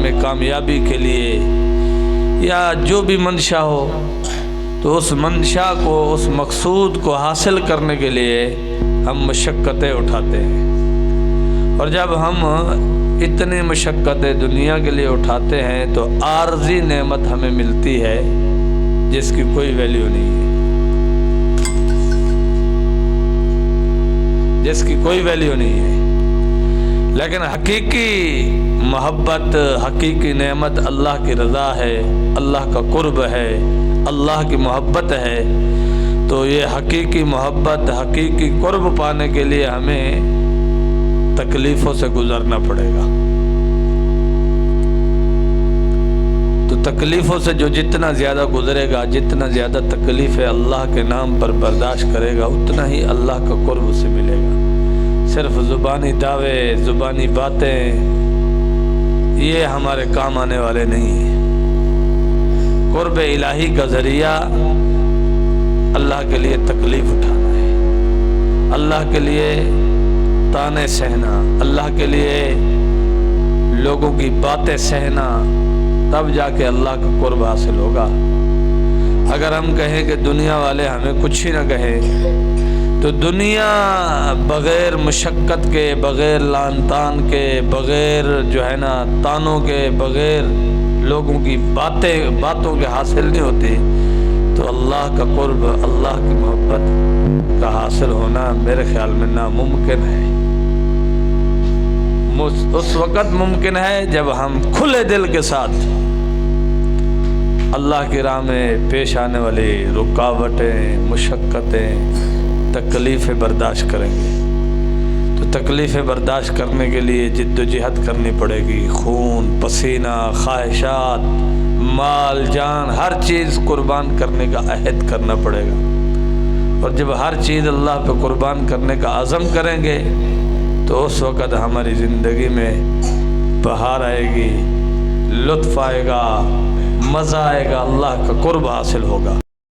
میں کامیابی کے لیے یا جو بھی منشا ہو، تو اس منشا کو، اس مقصود کو حاصل کرنے کے لیے ہم مشقتیں اٹھاتے ہیں۔ اور جب ہم اتنی مشقتیں دنیا کے لیے اٹھاتے ہیں تو عارضی نعمت ہمیں ملتی ہے جس کی کوئی ویلیو نہیں ہے، جس کی کوئی ویلیو نہیں ہے۔ لیکن حقیقی محبت، حقیقی نعمت اللہ کی رضا ہے، اللہ کا قرب ہے، اللہ کی محبت ہے۔ تو یہ حقیقی محبت، حقیقی قرب پانے کے لیے ہمیں تکلیفوں سے گزرنا پڑے گا۔ تو تکلیفوں سے جو جتنا زیادہ گزرے گا، جتنا زیادہ تکلیفیں اللہ کے نام پر برداشت کرے گا، اتنا ہی اللہ کا قرب اسے ملے گا۔ صرف زبانی دعوے، زبانی باتیں یہ ہمارے کام آنے والے نہیں ہیں۔ قرب الہی کا ذریعہ اللہ کے لیے تکلیف اٹھانا ہے، اللہ کے لیے تانے سہنا، اللہ کے لیے لوگوں کی باتیں سہنا، تب جا کے اللہ کا قرب حاصل ہوگا۔ اگر ہم کہیں کہ دنیا والے ہمیں کچھ ہی نہ کہیں، تو دنیا بغیر مشقت کے، بغیر لان تان کے، بغیر جو ہے نا تانوں کے، بغیر لوگوں کی باتوں کے حاصل نہیں ہوتی۔ تو اللہ کا قرب، اللہ کی محبت کا حاصل ہونا میرے خیال میں ناممکن ہے۔ اس وقت ممکن ہے جب ہم کھلے دل کے ساتھ اللہ کی راہ میں پیش آنے والی رکاوٹیں، مشقتیں، تکلیفیں برداشت کریں گے۔ تو تکلیفیں برداشت کرنے کے لیے جد و جہد کرنی پڑے گی، خون، پسینہ، خواہشات، مال، جان، ہر چیز قربان کرنے کا عہد کرنا پڑے گا۔ اور جب ہر چیز اللہ پہ قربان کرنے کا عزم کریں گے تو اس وقت ہماری زندگی میں بہار آئے گی، لطف آئے گا، مزہ آئے گا، اللہ کا قرب حاصل ہوگا۔